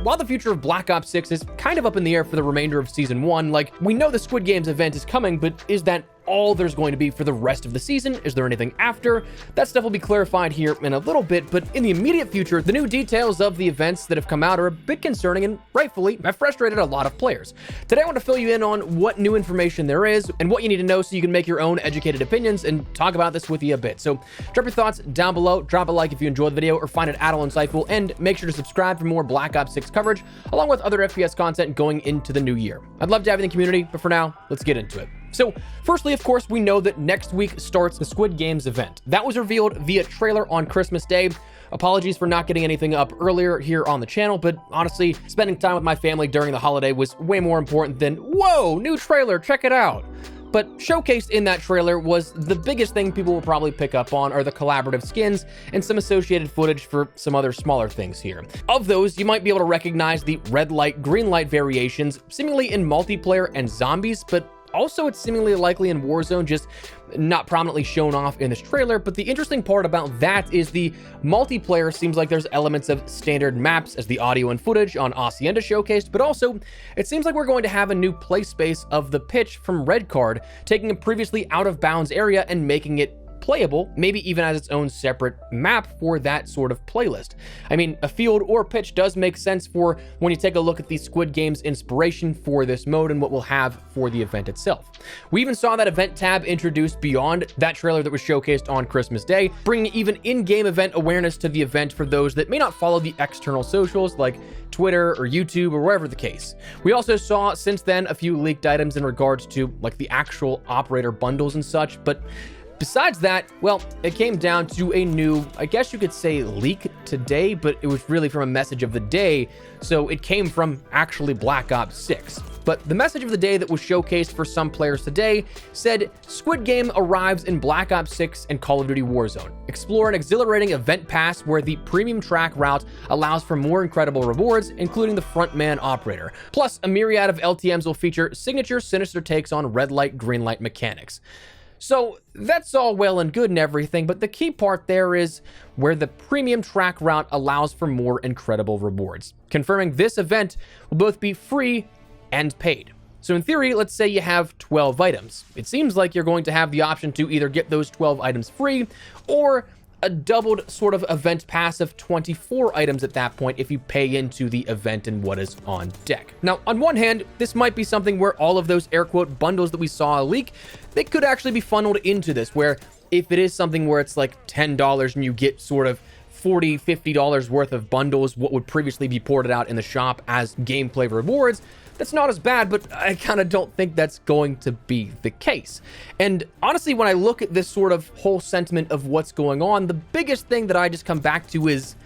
while the future of Black Ops 6 is kind of up in the air for the remainder of Season 1, like, we know the Squid Games event is coming, but is that all there's going to be for the rest of the season? Is there anything after? That stuff will be clarified here in a little bit, but in the immediate future, the new details of the events that have come out are a bit concerning and rightfully have frustrated a lot of players. Today I want to fill you in on what new information there is and what you need to know so you can make your own educated opinions and talk about this with you a bit. So drop your thoughts down below, drop a like if you enjoyed the video or find it at all insightful, and make sure to subscribe for more Black Ops 6 coverage along with other FPS content going into the new year. I'd love to have you in the community, but for now, let's get into it. So firstly, of course, we know that next week starts the Squid Games event. That was revealed via trailer on Christmas Day. Apologies for not getting anything up earlier here on the channel, but honestly, spending time with my family during the holiday was way more important than, whoa, new trailer, check it out. But showcased in that trailer was the biggest thing people will probably pick up on are the collaborative skins and some associated footage for some other smaller things here. Of those, you might be able to recognize the red light, green light variations, seemingly in multiplayer and zombies, but also it's seemingly likely in Warzone, just not prominently shown off in this trailer. But the interesting part about that is the multiplayer seems like there's elements of standard maps as the audio and footage on Hacienda showcased, but also it seems like we're going to have a new play space of the pitch from Red Card, taking a previously out of bounds area and making it playable, maybe even as its own separate map for that sort of playlist. I mean, a field or pitch does make sense for when you take a look at the Squid Games inspiration for this mode and what we'll have for the event itself. We even saw that event tab introduced beyond that trailer that was showcased on Christmas Day, bringing even in-game event awareness to the event for those that may not follow the external socials like Twitter or YouTube or wherever the case. We also saw since then a few leaked items in regards to like the actual operator bundles and such, but besides that, well, it came down to a new, I guess you could say, leak today, but it was really from a message of the day, so it came from actually Black Ops 6. But the message of the day that was showcased for some players today said, Squid Game arrives in Black Ops 6 and Call of Duty Warzone. Explore an exhilarating event pass where the premium track route allows for more incredible rewards, including the frontman operator. Plus, a myriad of LTMs will feature signature sinister takes on red light, green light mechanics. So that's all well and good and everything, but the key part there is where the premium track route allows for more incredible rewards, confirming this event will both be free and paid. So in theory, let's say you have 12 items. It seems like you're going to have the option to either get those 12 items free or a doubled sort of event pass of 24 items at that point if you pay into the event and what is on deck. Now, on one hand, this might be something where all of those air quote bundles that we saw leak, they could actually be funneled into this, where if it is something where it's like $10 and you get sort of $40, $50 worth of bundles, what would previously be ported out in the shop as gameplay rewards, that's not as bad, but I kind of don't think that's going to be the case. And honestly, when I look at this sort of whole sentiment of what's going on, the biggest thing that I just come back to is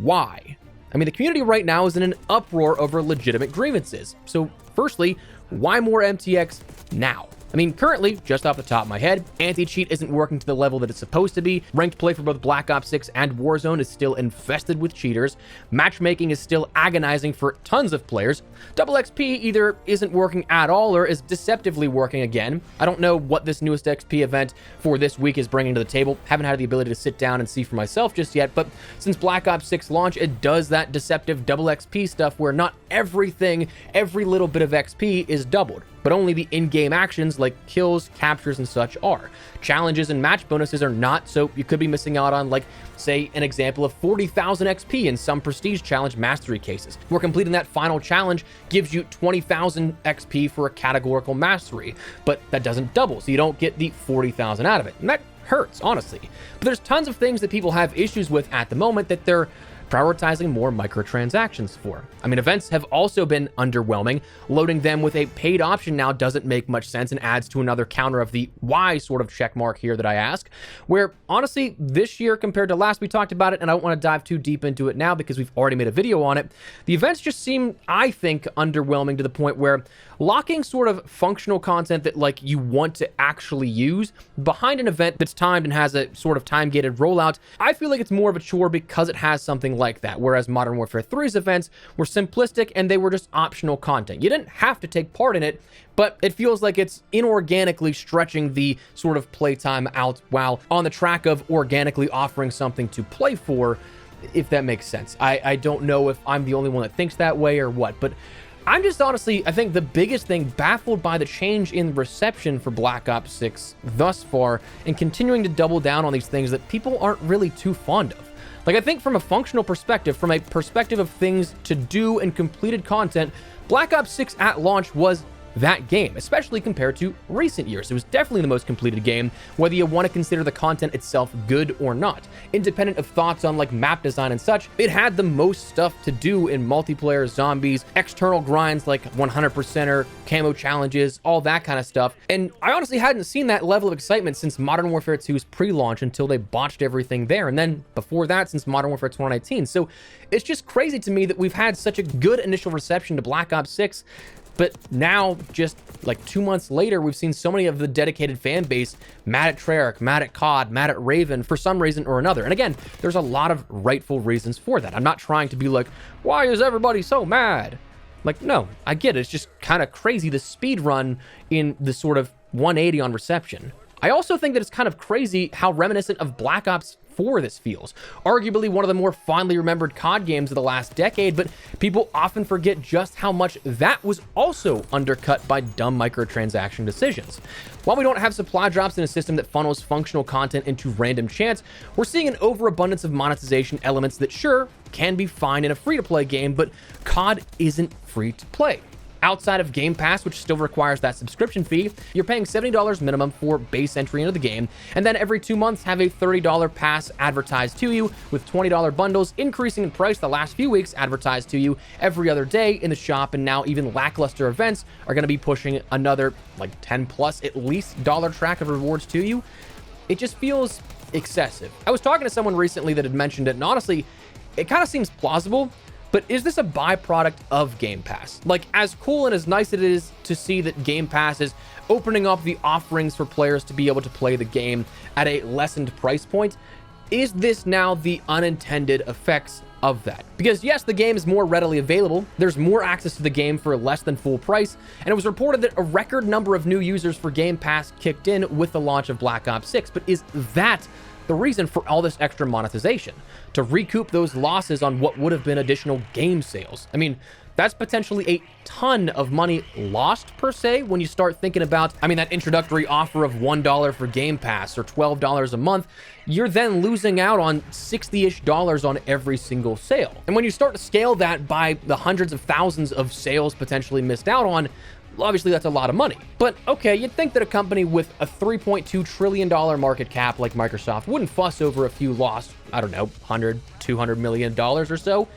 why? I mean, the community right now is in an uproar over legitimate grievances. So firstly, why more MTX now? I mean, currently, just off the top of my head, anti-cheat isn't working to the level that it's supposed to be. Ranked play for both Black Ops 6 and Warzone is still infested with cheaters. Matchmaking is still agonizing for tons of players. Double XP either isn't working at all or is deceptively working again. I don't know what this newest XP event for this week is bringing to the table. Haven't had the ability to sit down and see for myself just yet, but since Black Ops 6 launch, it does that deceptive double XP stuff where not everything, every little bit of XP is doubled, but only the in-game actions like kills, captures, and such are. Challenges and match bonuses are not, so you could be missing out on, like, say, an example of 40,000 XP in some prestige challenge mastery cases, where completing that final challenge gives you 20,000 XP for a categorical mastery, but that doesn't double, so you don't get the 40,000 out of it, and that hurts, honestly. But there's tons of things that people have issues with at the moment that they're prioritizing more microtransactions for. I mean, events have also been underwhelming. Loading them with a paid option now doesn't make much sense and adds to another counter of the why sort of check mark here that I ask, where honestly, this year compared to last, we talked about it, and I don't want to dive too deep into it now because we've already made a video on it. The events just seem, I think, underwhelming to the point where locking sort of functional content that like you want to actually use behind an event that's timed and has a sort of time-gated rollout, I feel like it's more of a chore because it has something like that, whereas Modern Warfare 3's events were simplistic and they were just optional content. You didn't have to take part in it, but it feels like it's inorganically stretching the sort of playtime out while on the track of organically offering something to play for. if that makes sense. I don't know if I'm the only one that thinks that way or what, but I'm just honestly, I think the biggest thing, baffled by the change in reception for Black Ops 6 thus far, and continuing to double down on these things that people aren't really too fond of. Like, I think from a functional perspective, from a perspective of things to do and completed content, Black Ops 6 at launch was that game, especially compared to recent years. It was definitely the most completed game, whether you want to consider the content itself good or not. Independent of thoughts on like map design and such, it had the most stuff to do in multiplayer, zombies, external grinds like 100%er, camo challenges, all that kind of stuff. And I honestly hadn't seen that level of excitement since Modern Warfare 2's pre-launch until they botched everything there. And then before that, since Modern Warfare 2019. So it's just crazy to me that we've had such a good initial reception to Black Ops 6. But now, just like 2 months later, we've seen so many of the dedicated fan base mad at Treyarch, mad at COD, mad at Raven for some reason or another. And again, there's a lot of rightful reasons for that. I'm not trying to be like, why is everybody so mad? Like, no, I get it. It's just kind of crazy, the speed run in the sort of 180 on reception. I also think that it's kind of crazy how reminiscent of Black Ops 4 this feels. Arguably one of the more fondly remembered COD games of the last decade, but people often forget just how much that was also undercut by dumb microtransaction decisions. While we don't have supply drops in a system that funnels functional content into random chance, we're seeing an overabundance of monetization elements that sure can be fine in a free-to-play game, but COD isn't free to play. Outside of Game Pass, which still requires that subscription fee, you're paying $70 minimum for base entry into the game, and then every 2 months have a $30 pass advertised to you, with $20 bundles increasing in price the last few weeks advertised to you every other day in the shop, and now even lackluster events are going to be pushing another like 10 plus at least dollar track of rewards to you. It just feels excessive. I was talking to someone recently that had mentioned it, and honestly, it kind of seems plausible. But is this a byproduct of Game Pass? Like, as cool and as nice it is to see that Game Pass is opening up the offerings for players to be able to play the game at a lessened price point, is this now the unintended effects of that? Because yes, the game is more readily available, there's more access to the game for less than full price, and it was reported that a record number of new users for Game Pass kicked in with the launch of Black Ops 6, but is that the reason for all this extra monetization? To recoup those losses on what would have been additional game sales? I mean, that's potentially a ton of money lost per se when you start thinking about, I mean, that introductory offer of $1 for Game Pass or $12 a month. You're then losing out on $60-ish on every single sale. And when you start to scale that by the hundreds of thousands of sales potentially missed out on, obviously that's a lot of money. But okay, you'd think that a company with a $3.2 trillion market cap like Microsoft wouldn't fuss over a few lost, I don't know, $100, $200 million or so.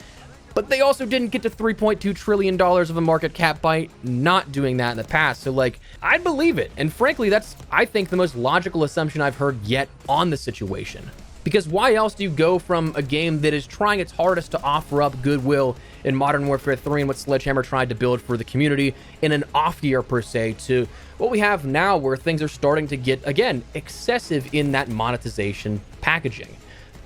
But they also didn't get to $3.2 trillion of a market cap by not doing that in the past. So like, I believe it. And frankly, that's, I think, the most logical assumption I've heard yet on the situation. Because why else do you go from a game that is trying its hardest to offer up goodwill in Modern Warfare 3 and what Sledgehammer tried to build for the community in an off year per se, to what we have now where things are starting to get, again, excessive in that monetization packaging?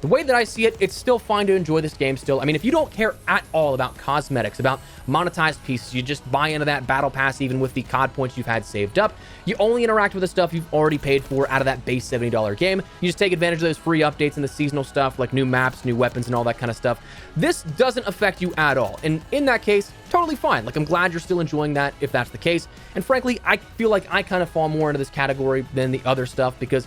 The way that I see it, it's still fine to enjoy this game still. I mean, if you don't care at all about cosmetics, about monetized pieces, you just buy into that battle pass even with the COD points you've had saved up, you only interact with the stuff you've already paid for out of that base $70 game. You just take advantage of those free updates and the seasonal stuff like new maps, new weapons, and all that kind of stuff. This doesn't affect you at all. And in that case, totally fine. Like, I'm glad you're still enjoying that if that's the case. And frankly, I feel like I kind of fall more into this category than the other stuff because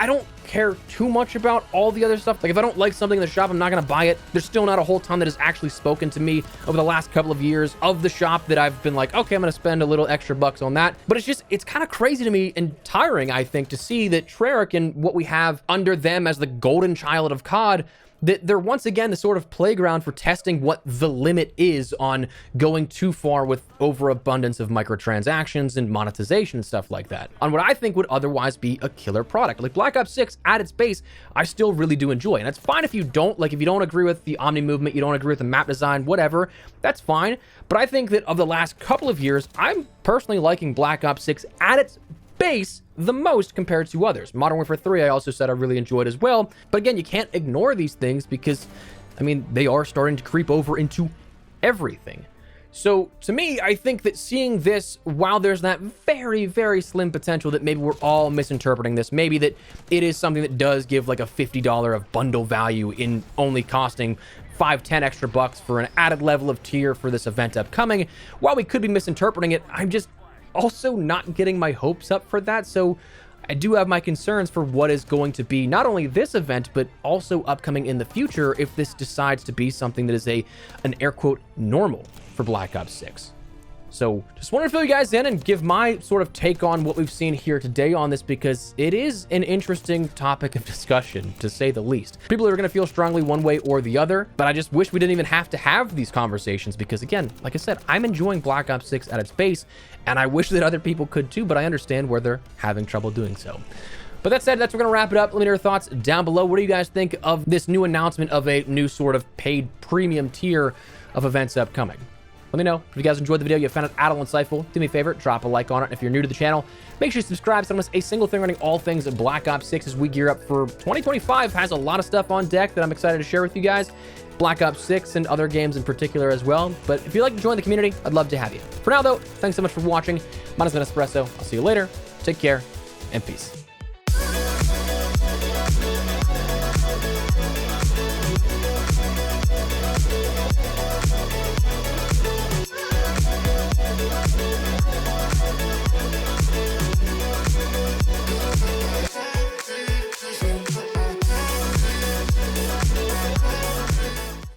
I don't care too much about all the other stuff. Like, if I don't like something in the shop, I'm not going to buy it. There's still not a whole ton that has actually spoken to me over the last couple of years of the shop that I've been like, okay, I'm going to spend a little extra bucks on that. But it's kind of crazy to me and tiring, I think, to see that Treyarch and what we have under them as the golden child of COD, that they're once again the sort of playground for testing what the limit is on going too far with overabundance of microtransactions and monetization and stuff like that, on what I think would otherwise be a killer product. Like Black Ops 6 at its base, I still really do enjoy. And it's fine if you don't, like, if you don't agree with the Omni movement, you don't agree with the map design, whatever, that's fine. But I think that of the last couple of years, I'm personally liking Black Ops 6 at its base the most compared to others. Modern Warfare 3, I also said I really enjoyed as well. But again, you can't ignore these things because, I mean, they are starting to creep over into everything. So to me, I think that seeing this, while there's that very, very slim potential that maybe we're all misinterpreting this, maybe that it is something that does give like a $50 of bundle value in only costing 5-10 extra bucks for an added level of tier for this event upcoming. While we could be misinterpreting it, I'm just also not getting my hopes up for that. So I do have my concerns for what is going to be not only this event, but also upcoming in the future if this decides to be something that is an air quote normal for Black Ops 6. So just wanted to fill you guys in and give my sort of take on what we've seen here today on this, because it is an interesting topic of discussion, to say the least. People are going to feel strongly one way or the other, but I just wish we didn't even have to have these conversations, because again, like I said, I'm enjoying Black Ops 6 at its base, and I wish that other people could too, but I understand where they're having trouble doing so. But that said, that's where we're going to wrap it up. Let me know your thoughts down below. What do you guys think of this new announcement of a new sort of paid premium tier of events upcoming? Let me know if you guys enjoyed the video, you found it at all insightful. Do me a favor, drop a like on it. If you're new to the channel, make sure you subscribe so don't miss a single thing running all things in Black Ops 6 as we gear up for 2025. Has a lot of stuff on deck that I'm excited to share with you guys. Black Ops 6 and other games in particular as well. But if you'd like to join the community, I'd love to have you. For now though, thanks so much for watching. Mine has been Espresso. I'll see you later. Take care and peace.